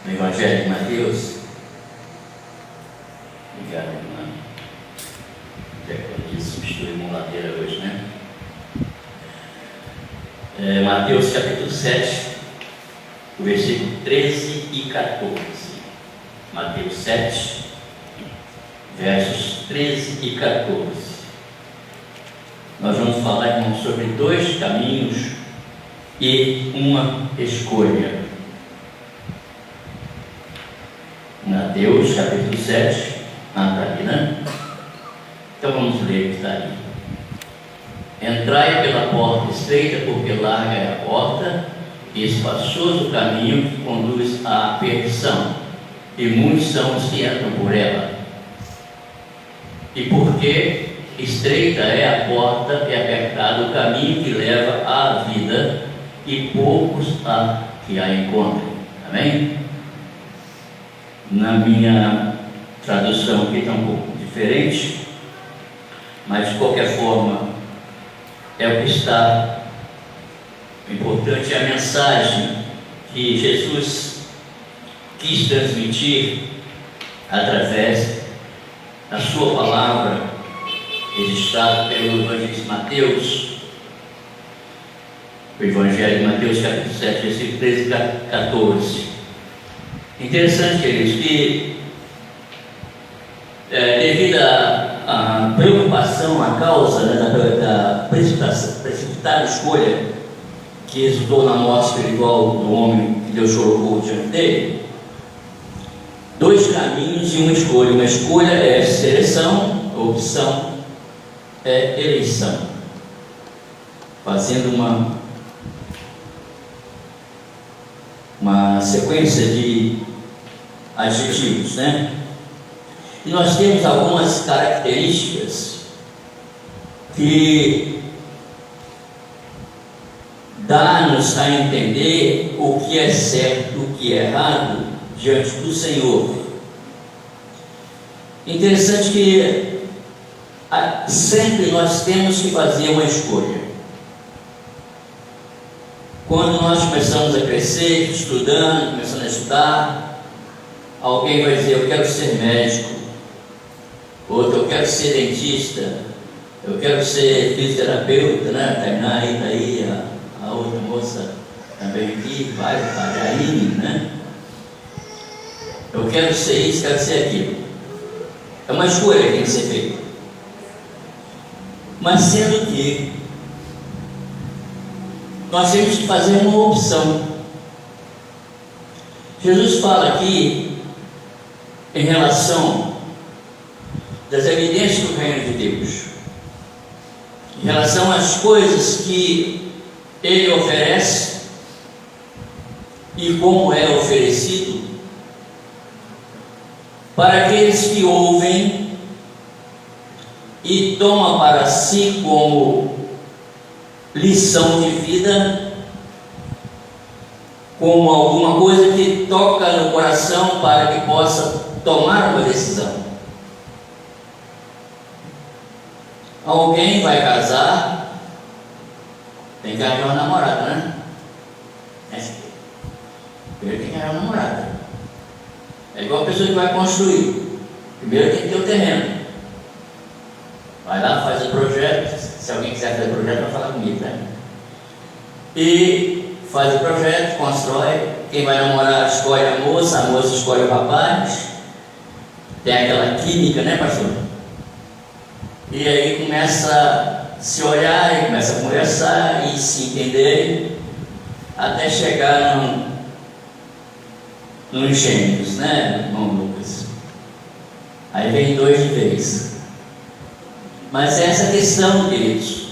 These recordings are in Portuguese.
no Evangelho de Mateus. Obrigado, irmã. Já que eu disse, substituir muladeira hoje, né? Mateus capítulo 7, versículo 13 e 14. Mateus 7, versos 13 e 14. Nós vamos falar, irmãos, sobre dois caminhos e uma escolha. Mateus capítulo 7, está ali, né? Então vamos ler o que está ali. Entrai pela porta estreita, porque larga é a porta, e espaçoso o caminho que conduz à perdição, e muitos são os que entram por ela. E porque estreita é a porta e apertado o caminho que leva à vida, e poucos há que a encontrem. Amém? Na minha tradução aqui está um pouco diferente, mas de qualquer forma é o que está. O importante é a mensagem que Jesus quis transmitir através da sua palavra, registrada pelo evangelista Mateus, o Evangelho de Mateus capítulo 7, versículo 13 e 14. Interessante, queridos, que devido à preocupação, à causa, né, da precipitada escolha que resultou na morte espiritual do homem que Deus colocou diante dele, dois caminhos e uma escolha. Uma escolha é seleção, opção é eleição, fazendo uma sequência de adjetivos, né? E nós temos algumas características que dá-nos a entender o que é certo, o que é errado diante do Senhor. Interessante que sempre nós temos que fazer uma escolha. Quando nós começamos a crescer, estudando, começando a estudar, alguém vai dizer: eu quero ser médico, outro: eu quero ser dentista, eu quero ser fisioterapeuta, né? Tainá aí, tá aí, a outra moça também aqui, vai para a Aline, né? Eu quero ser isso, quero ser aquilo. É uma escolha que tem que ser feita. Mas sendo que nós temos que fazer uma opção. Jesus fala aqui em relação das evidências do reino de Deus, em relação às coisas que Ele oferece e como é oferecido, para aqueles que ouvem e tomam para si como lição de vida, como alguma coisa que toca no coração para que possa tomar uma decisão. Alguém vai casar, tem que arranjar uma namorada, né? Primeiro tem que arranjar uma namorada. É igual a pessoa que vai construir. Primeiro tem que ter o terreno. Vai lá, faz o projeto. Se alguém quiser fazer o projeto, vai falar comigo, né? E faz o projeto, constrói. Quem vai namorar escolhe a moça escolhe o rapaz. Tem aquela química, né, pastor? E aí começa a se olhar, e começa a conversar e se entender, até chegar nos gêmeos, né, irmão Lucas? Aí vem dois de vez. Mas essa questão, queridos,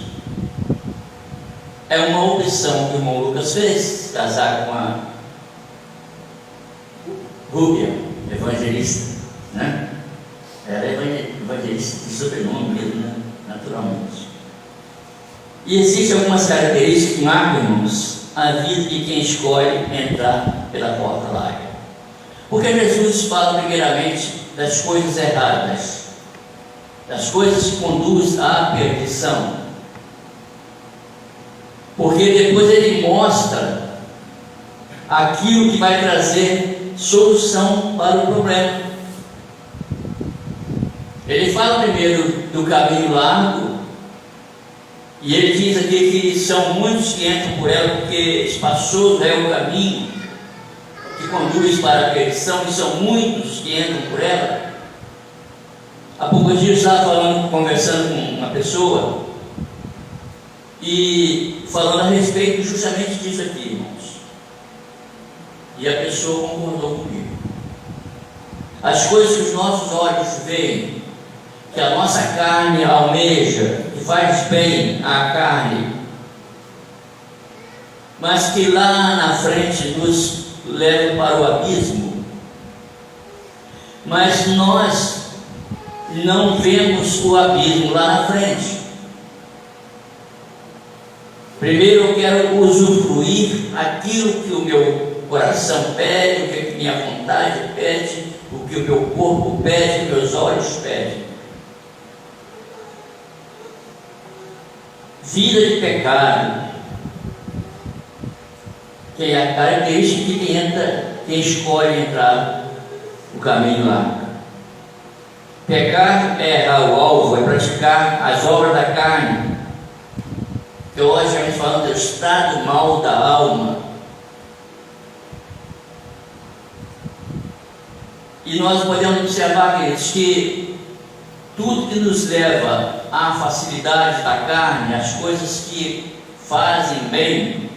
é uma opção que o irmão Lucas fez, casar com a Rúbia, evangelista, né? Ela é evangelista de sobrenome mesmo, né? Naturalmente. E existem algumas características que marcam, irmãos, a vida de quem escolhe entrar pela porta larga. Porque Jesus fala primeiramente das coisas erradas, das coisas que conduzem à perdição. Porque depois ele mostra aquilo que vai trazer solução para o problema. Ele fala primeiro do caminho largo, e ele diz aqui que são muitos que entram por ela, porque espaçoso é o caminho que conduz para a perdição, e são muitos que entram por ela. Há poucos dias eu estava conversando com uma pessoa, e falando a respeito justamente disso aqui, irmãos. E a pessoa concordou comigo. As coisas que os nossos olhos veem, que a nossa carne almeja, que faz bem à carne, mas que lá na frente nos leva para o abismo. Mas nós não vemos o abismo lá na frente. Primeiro eu quero usufruir aquilo que o meu coração pede, o que a minha vontade pede, o que o meu corpo pede, os meus olhos pedem. Vida de pecado, que é a característica de quem escolhe entrar no caminho lá. Pecar é errar o alvo, é praticar as obras da carne, teologicamente falando, do estado mal da alma. E nós podemos observar, queridos, que tudo que nos leva à facilidade da carne, as coisas que fazem bem,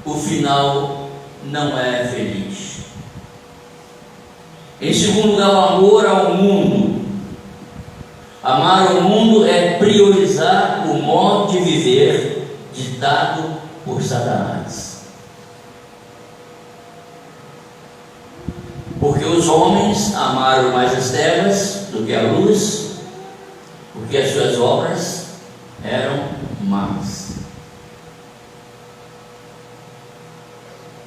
o final não é feliz. Em segundo lugar, o amor ao mundo. Amar ao mundo é priorizar o modo de viver ditado por Satanás. Porque os homens amaram mais as trevas do que a luz, porque as suas obras eram más.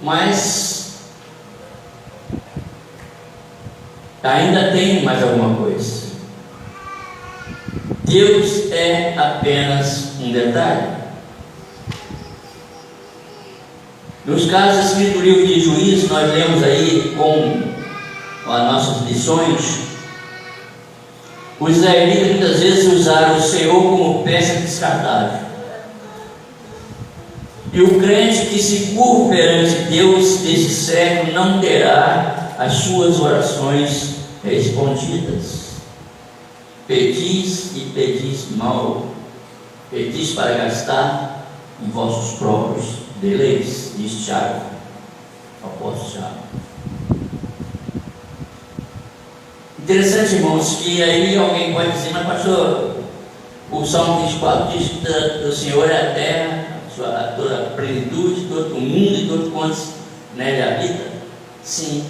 Mas ainda tem mais alguma coisa. Deus é apenas um detalhe. Nos casos escritos no livro de Juízes, nós lemos aí com as nossas lições, os israelitas muitas vezes usaram o Senhor como peça descartável. E o crente que se curva perante Deus desse século não terá as suas orações respondidas. Pedis e pedis mal, pedis para gastar em vossos próprios deleites, diz Tiago, apóstolo Tiago. Interessante, irmãos, que aí alguém pode dizer, mas pastor, o Salmo 24 diz que o Senhor é a terra, toda a plenitude, todo o mundo e todos quantos nele habita. Sim,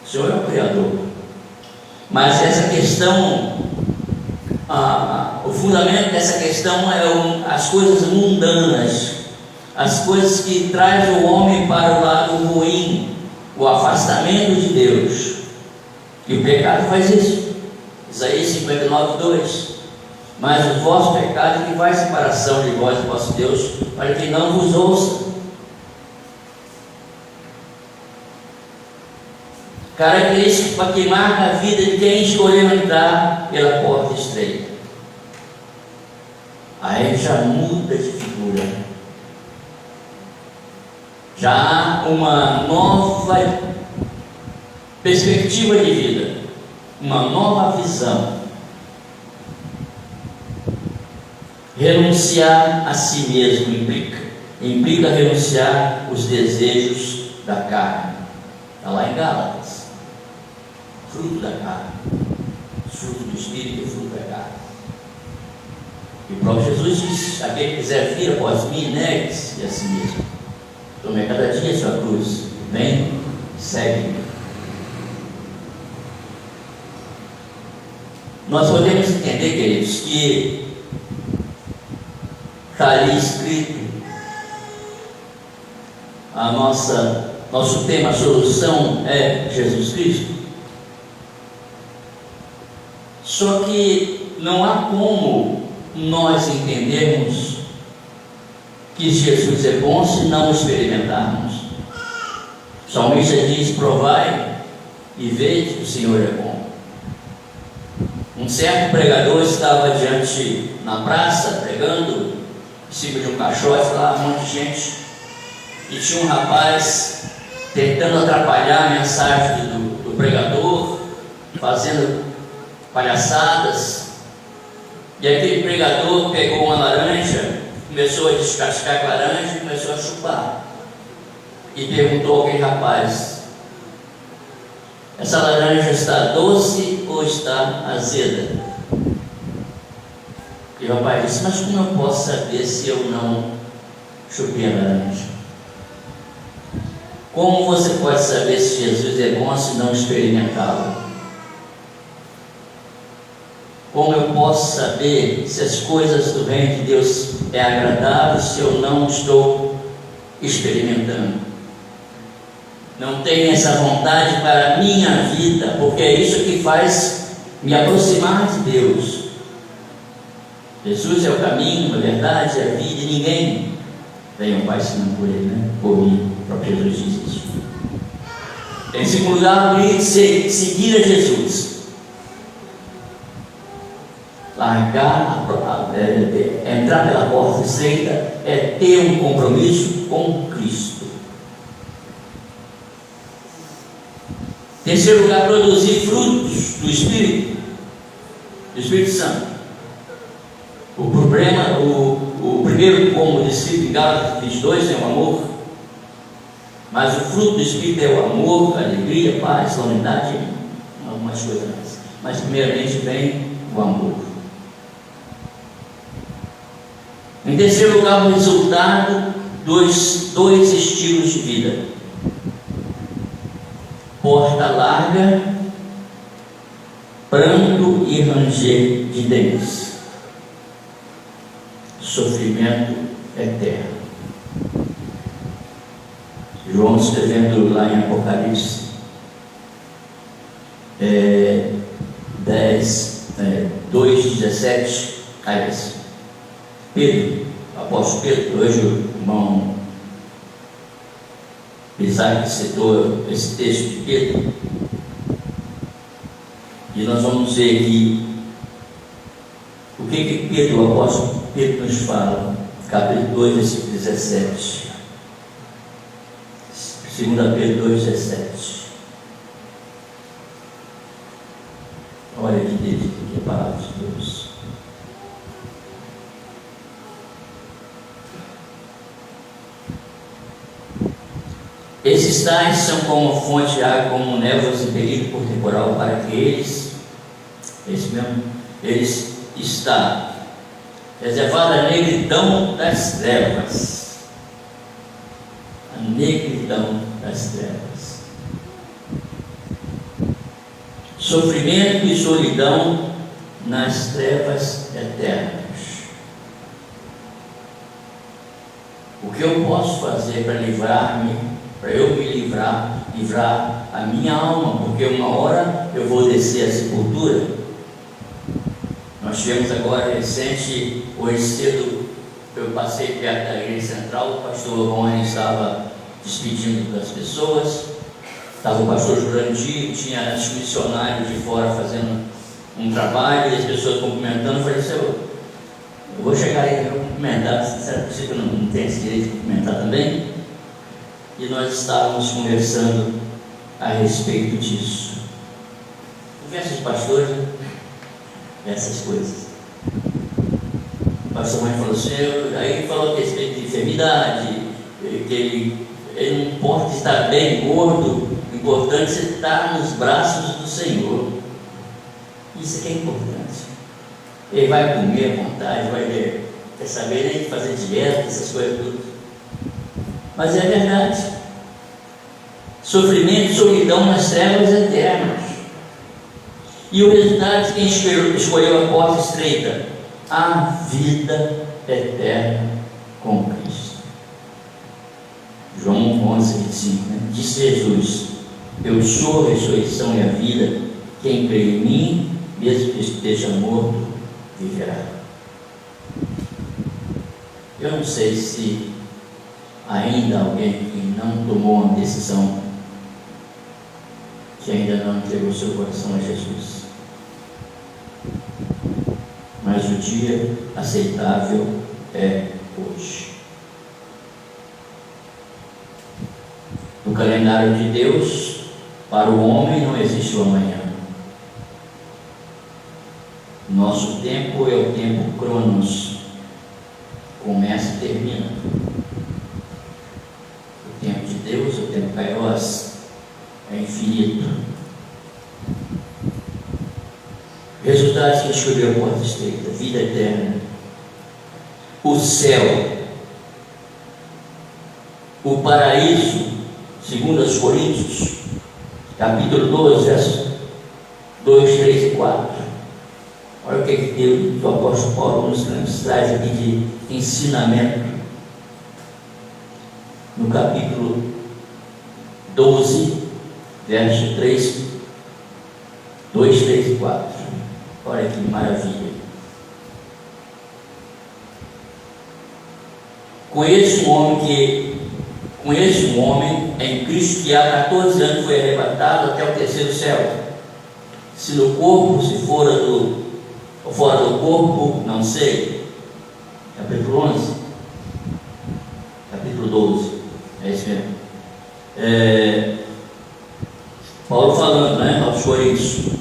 o Senhor é o Criador. Mas essa questão, o fundamento dessa questão é as coisas mundanas, as coisas que trazem o homem para o lado ruim, o afastamento de Deus. E o pecado faz isso. Isaías 59:2. Mas o vosso pecado é que faz separação de vós e vosso Deus, para que não vos ouça. Característica que marca a vida de quem escolheu entrar pela porta estreita. Aí já muda de figura. Já há uma nova perspectiva de vida, uma nova visão. Renunciar a si mesmo implica renunciar os desejos da carne. Está lá em Gálatas. Fruto da carne, fruto do Espírito e fruto da carne. E o próprio Jesus diz: aquele que quiser vir após mim, negue-se a si mesmo, tome cada dia a sua cruz, vem, segue-me. Nós podemos entender, queridos, que está ali escrito nosso tema, a solução é Jesus Cristo. Só que não há como nós entendermos que Jesus é bom se não experimentarmos. O salmista diz: provai e vede que o Senhor é bom. Um certo pregador estava diante na praça, pregando em cima de um caixote, lá um monte de gente, e tinha um rapaz tentando atrapalhar a mensagem do pregador, fazendo palhaçadas. E aquele pregador pegou uma laranja, começou a descascar a laranja e começou a chupar. E perguntou àquele rapaz: essa laranja está doce ou está azeda? E o rapaz disse: mas como eu posso saber se eu não chupei a laranja? Como você pode saber se Jesus é bom se não experimentá-lo? Como eu posso saber se as coisas do reino de Deus é agradável se eu não estou experimentando? Não tenho essa vontade para a minha vida, porque é isso que faz me aproximar de Deus. Jesus é o caminho, a verdade, a vida, e ninguém vem ao Pai senão por Ele, né? Por mim, o próprio Jesus diz isso. Em segundo lugar, seguir a Jesus. Entrar pela porta estreita é ter um compromisso com Cristo. Em terceiro lugar, produzir frutos do Espírito Santo. O problema, o primeiro, como descrito em Gálatas 22, é o amor. Mas o fruto do Espírito é o amor, a alegria, a paz, a unidade, algumas coisas mais. Mas primeiramente vem o amor. Em terceiro lugar, o resultado dos dois estilos de vida: porta larga, pranto e ranger de dentes, sofrimento eterno. João, escrevendo lá em Apocalipse 2:17, Pedro, o apóstolo Pedro, hoje o irmão Isaac citou esse texto de Pedro, e nós vamos ver aqui o que Pedro, o apóstolo Pedro, nos fala, capítulo 2, versículo 17. 2 Pedro 2,17. Olha que Deus, que palavra de Deus. Esses tais são como fonte de água, como névoas impelidas por temporal, para que eles está reservada a negridão das trevas. A negridão das trevas. Sofrimento e solidão nas trevas eternas. O que eu posso fazer para eu me livrar a minha alma, porque uma hora eu vou descer a sepultura. Nós tivemos agora recente, hoje cedo, eu passei perto da igreja central, o pastor Rony estava despedindo das pessoas, estava o pastor Jurandir, tinha os missionários de fora fazendo um trabalho, e as pessoas cumprimentando. Eu falei: eu vou chegar aí, eu vou cumprimentar, será que eu não tenho esse direito de cumprimentar também? E nós estávamos conversando a respeito disso. Conversa de pastores, né? Essas coisas. O pastor Mãe falou assim, aí falou a respeito de enfermidade, que ele não importa estar bem, gordo, o importante é você estar nos braços do Senhor. Isso que é importante. Ele vai comer à vontade, quer saber nem fazer dieta, essas coisas tudo. Mas é verdade. Sofrimento e solidão nas trevas eternas. E o resultado de quem escolheu a porta estreita: a vida eterna com Cristo. João 11:25, né? Disse Jesus: eu sou a ressurreição e a vida. Quem crê em mim, mesmo que esteja morto, viverá. Eu não sei se ainda alguém que não tomou uma decisão que ainda não entregou seu coração a Jesus. Mas o dia aceitável é hoje. No calendário de Deus, para o homem não existe o amanhã. Nosso tempo é o tempo cronos, começa e termina. O tempo de Deus, o tempo kairos, é infinito. Resultados que escolheu a porta estreita: vida eterna, o céu, o paraíso, segundo aos Coríntios, capítulo 12, versos 2, 3 e 4. Olha o que o apóstolo Paulo nos traz aqui de ensinamento. No capítulo 12, verso 3, 2, 3 e 4. Olha que maravilha. Conheço um homem em Cristo que há 14 anos foi arrebatado até o terceiro céu. Se no corpo, se fora do corpo, não sei. Capítulo 11, capítulo 12, é isso mesmo. Paulo falando, aos Coríntios: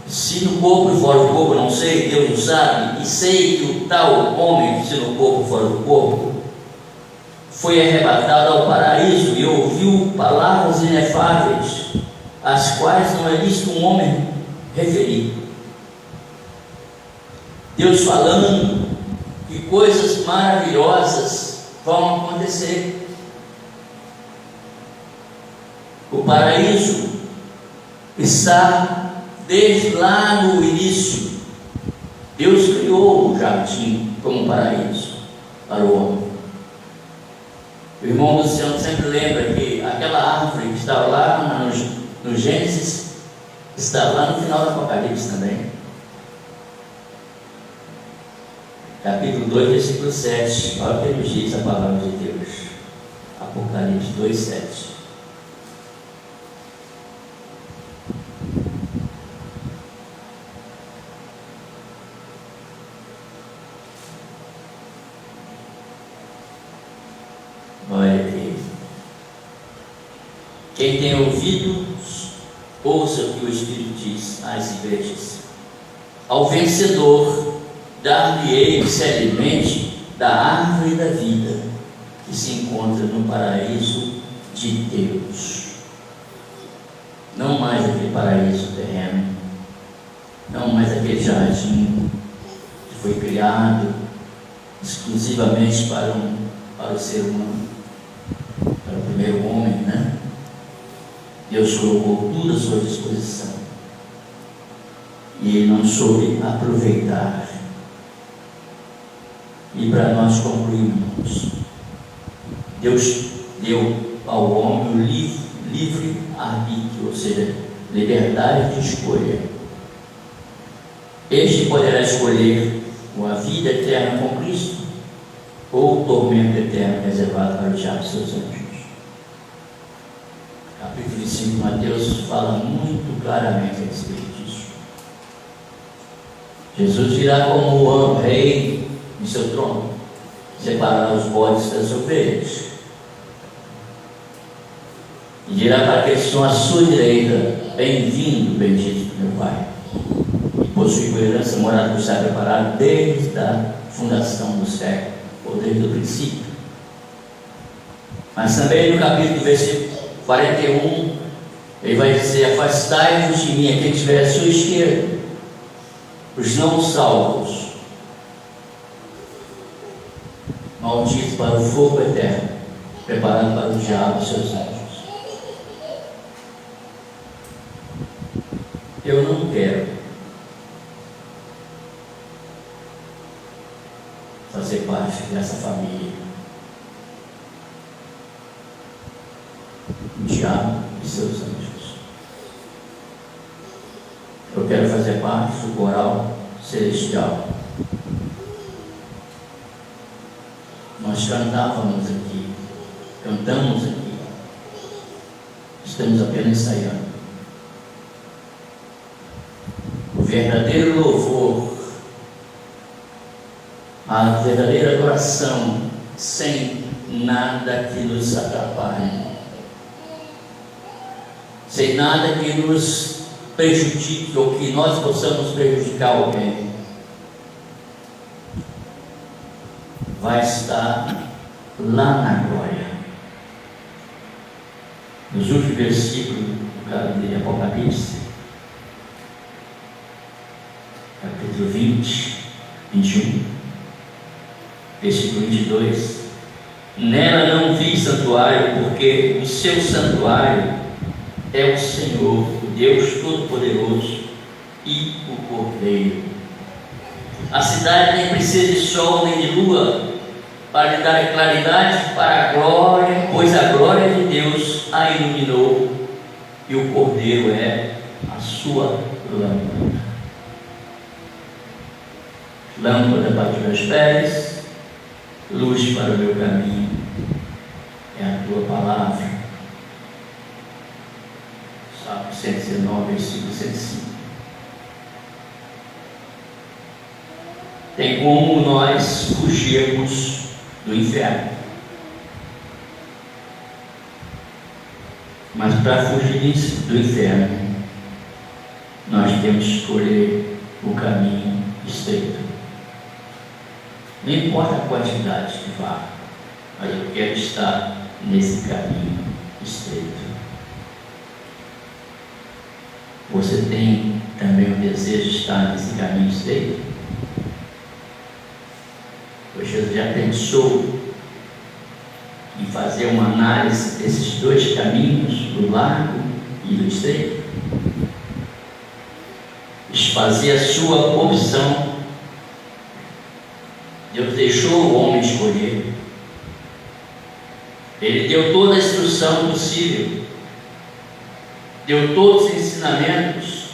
se no corpo e fora do corpo, não sei, Deus o sabe, e sei que o tal homem, se no corpo e fora do corpo, foi arrebatado ao paraíso e ouviu palavras inefáveis, as quais não é visto um homem referir. Deus falando que coisas maravilhosas vão acontecer. O paraíso está desde lá no início. Deus criou o jardim como paraíso para o homem. O irmão Luciano sempre lembra que aquela árvore que estava lá no Gênesis está lá no final do Apocalipse também. Capítulo 2, versículo 7. Olha o que nos diz a palavra de Deus. Apocalipse 2, 7. Olha aqui. Quem tem ouvidos, ouça o que o Espírito diz às igrejas. Ao vencedor, dar-lhe-ei que se alimente da árvore da vida, que se encontra no paraíso de Deus. Não mais aquele paraíso terreno, não mais aquele jardim que foi criado exclusivamente para o ser humano, para o primeiro homem, Deus colocou tudo à sua disposição e ele não soube aproveitar. E para nós concluirmos, Deus deu ao homem o livre arbítrio, ou seja, liberdade de escolha. Este poderá escolher a vida eterna com Cristo ou o tormento eterno reservado para o diabo e seus anjos. Capítulo 5 de Mateus fala muito claramente a respeito disso. Jesus virá como o rei em seu trono, separará os bodes das ovelhas, e dirá para aqueles que estão à sua direita: bem-vindo, bendito do meu Pai, e possui por herança a morada que está preparada desde a fundação do século, ou desde o princípio. Mas também no capítulo, versículo 41, ele vai dizer: afastai-vos de mim aquele que estiver à sua esquerda, os não salvos, malditos para o fogo eterno, preparado para o diabo e seus anjos. Eu não quero fazer parte dessa família. O diabo e seus anjos. Eu quero fazer parte do coral celestial. Nós cantávamos aqui, cantamos aqui, estamos apenas ensaiando. verdadeiro louvor, a verdadeira adoração, sem nada que nos atrapalhe, sem nada que nos prejudique ou que nós possamos prejudicar alguém, vai estar lá na glória. Nos últimos versículos de Apocalipse, capítulo 20, 21, versículo 22, nela não vi santuário, porque o seu santuário é o Senhor, o Deus Todo-Poderoso e o Cordeiro. A cidade nem precisa de sol nem de lua para lhe dar claridade para a glória, pois a glória de Deus a iluminou e o Cordeiro é a sua lâmpada. Lâmpada para os meus pés, luz para o meu caminho, é a tua palavra. Salmo 119, versículo 105. Tem como nós fugirmos do inferno, mas para fugir do inferno, nós temos que escolher o caminho estreito. Não importa a quantidade que vá, mas eu quero estar nesse caminho estreito. Você tem também o desejo de estar nesse caminho estreito? Você já pensou em fazer uma análise desses dois caminhos, do largo e do estreito? Fazer a sua opção. Deus deixou o homem escolher. Ele deu toda a instrução possível, deu todos os ensinamentos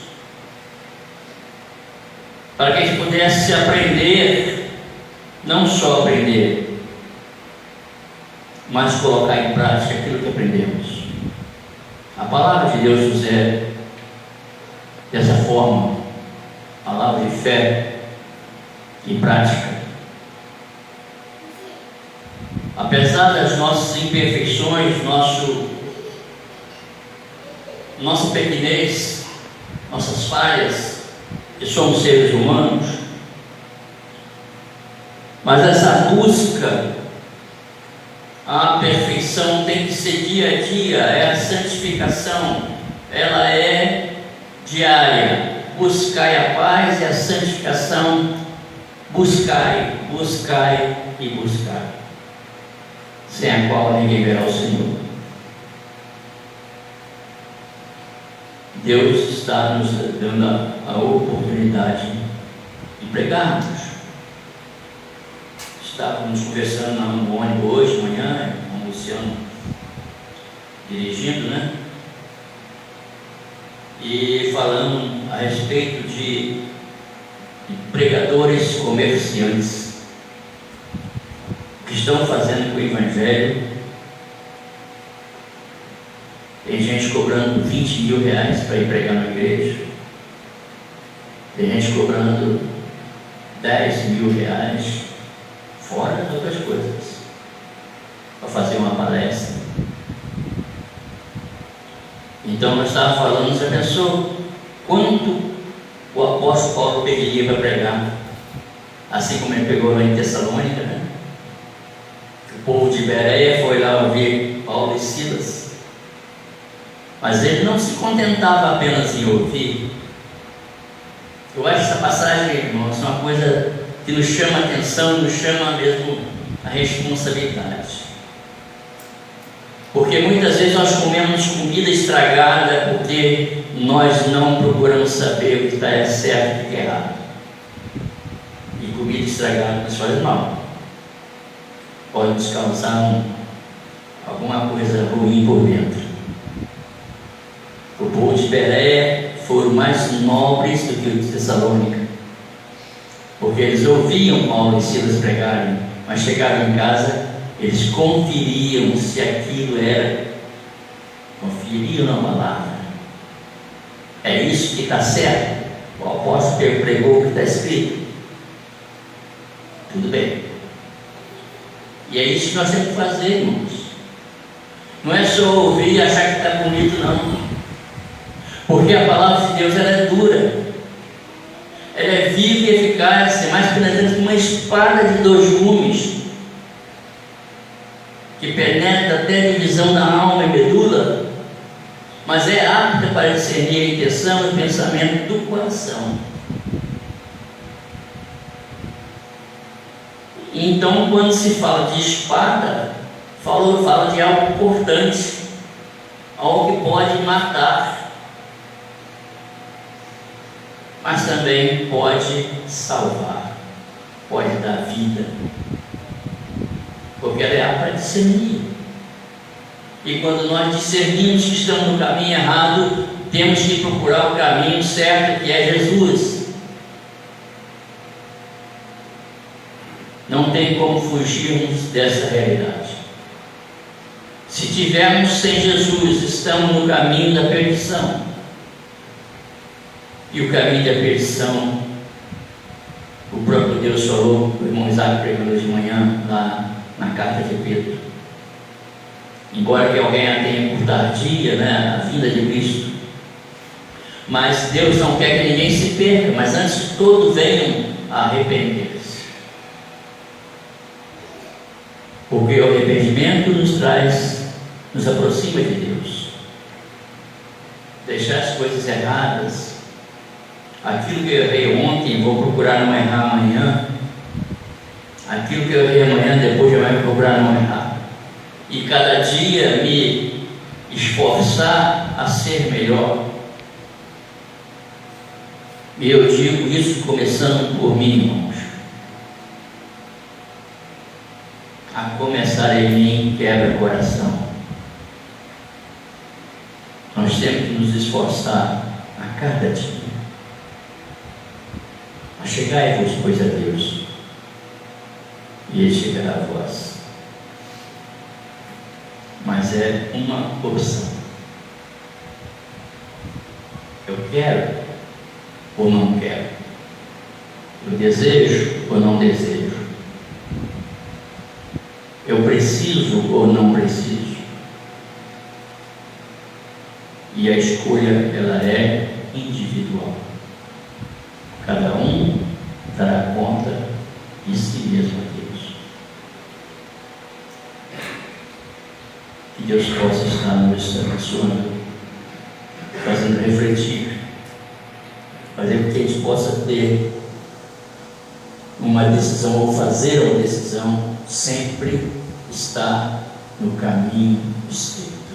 para que a gente pudesse aprender. Não só aprender, mas colocar em prática aquilo que aprendemos. A palavra de Deus nos é dessa forma, palavra de fé e prática. Apesar das nossas imperfeições, nossa pequenez, nossas falhas, que somos seres humanos, mas essa busca à perfeição tem que ser dia a dia, é a santificação, ela é diária. Buscai a paz e a santificação, buscai e buscai, sem a qual ninguém verá o Senhor. Deus está nos dando a oportunidade de pregarmos. Estávamos conversando no ônibus hoje de manhã, com o Luciano dirigindo, né? E falando a respeito de pregadores comerciantes que estão fazendo com o Evangelho. Tem gente cobrando 20 mil reais para ir pregar na igreja, tem gente cobrando 10 mil reais, fora as outras coisas, para fazer uma palestra. Então nós estávamos falando, você pensou quanto o apóstolo Paulo pediria para pregar, assim como ele pegou lá em Tessalônica, né? O povo de Bereia foi lá ouvir Paulo e Silas, mas ele não se contentava apenas em ouvir. Eu acho essa passagem, irmãos, uma coisa que nos chama a atenção, nos chama mesmo a responsabilidade. Porque muitas vezes nós comemos comida estragada porque nós não procuramos saber o que está certo e o que é errado. E comida estragada nos faz mal. Pode nos causar alguma coisa ruim por dentro. O povo de Bereia foram mais nobres do que os de Tessalônica, porque eles ouviam Paulo e Silas pregarem, mas chegavam em casa, eles conferiam se aquilo era, conferiam na palavra. É isso que está certo? O apóstolo Pedro pregou o que está escrito. Tudo bem. E é isso que nós temos que fazer, irmãos. Não é só ouvir e achar que está bonito, não. Porque a palavra de Deus, ela é dura. Ela é viva e eficaz, é mais penetrante que uma espada de 2 gumes, que penetra até a divisão da alma e medula, mas é apta para discernir a intenção e pensamento do coração. Então, quando se fala de espada, fala de algo importante, algo que pode matar, mas também pode salvar, pode dar vida, porque ela é apta para discernir. E quando nós discernimos que estamos no caminho errado, temos que procurar o caminho certo, que é Jesus. Não tem como fugirmos dessa realidade. Se tivermos sem Jesus, estamos no caminho da perdição. E o caminho da perdição, o próprio Deus falou, o irmão Isaac pregou hoje de manhã, lá na carta de Pedro. Embora que alguém a tenha por tardia, a vinda de Cristo, mas Deus não quer que ninguém se perca, mas antes que todos venham a arrepender-se. Porque o arrependimento nos aproxima de Deus. Deixar as coisas erradas, aquilo que eu errei ontem, vou procurar não errar amanhã. Aquilo que eu errei amanhã, depois eu vou procurar não errar. E cada dia me esforçar a ser melhor. E eu digo isso começando por mim, irmãos. A começar em mim quebra o coração. Nós temos que nos esforçar a cada dia. Chegai-vos, pois, a Deus, e Ele chegará a vós. Mas é uma opção. Eu quero ou não quero? Eu desejo ou não desejo? Eu preciso ou não preciso? E a escolha, ela é individual. Cada um dará conta de si mesmo a Deus. Que Deus possa estar nos abençoando, fazendo refletir, fazer com que a gente possa ter uma decisão, ou fazer uma decisão, sempre estar no caminho estreito,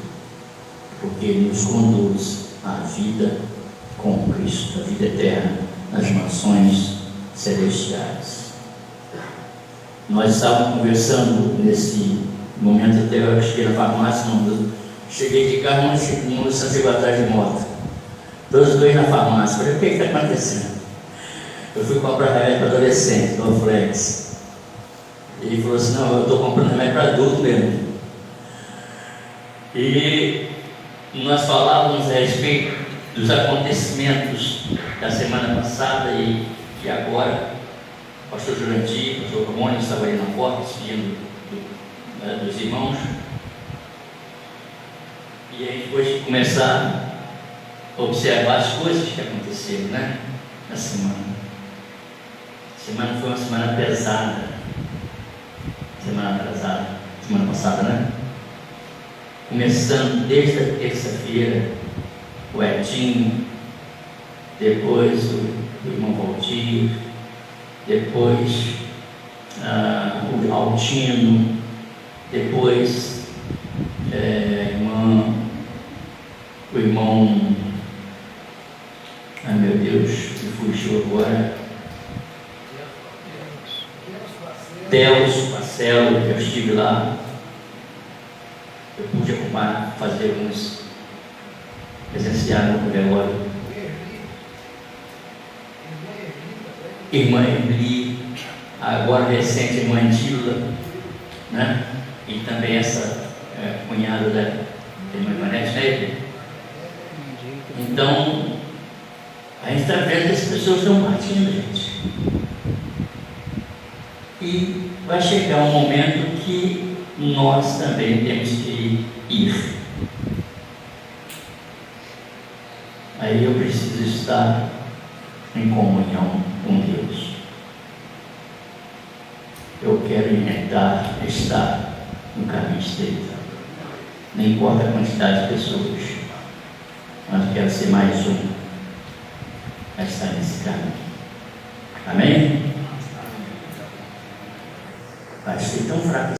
porque Ele nos conduz à vida com Cristo, a vida eterna, nas mansões celestiais. Nós estávamos conversando nesse momento, até eu cheguei na farmácia, cheguei de carro, não chegou atrás de moto. Todos dois na farmácia. Falei, o que está acontecendo? Eu fui comprar remédio para adolescente, Dorflex. Ele falou assim, não, eu estou comprando remédio para adulto mesmo. E nós falávamos a respeito dos acontecimentos da semana passada e agora. O pastor Jurandir, o pastor Ramon estava ali na porta, despedindo dos irmãos. E aí depois de começar a observar as coisas que aconteceram, na semana. A semana foi uma semana pesada. Semana passada, Começando desde a terça-feira, o Edinho, depois o irmão Valdir, depois o Altino, depois o irmão, ai meu Deus, me fugiu agora, Deus, Marcelo, eu estive lá, eu pude acompanhar, fazer alguns presenciar no velório. Irmã Emily, agora recente irmã Dila, e também essa cunhada da irmã Ivanete, Então, a gente está vendo que as pessoas estão partindo, gente. E vai chegar um momento que nós também temos que ir. Aí eu preciso estar em comunhão com Deus. Eu quero estar no caminho estreito. Não importa a quantidade de pessoas, mas eu quero ser mais um a estar nesse caminho. Amém? Vai ser tão fraco.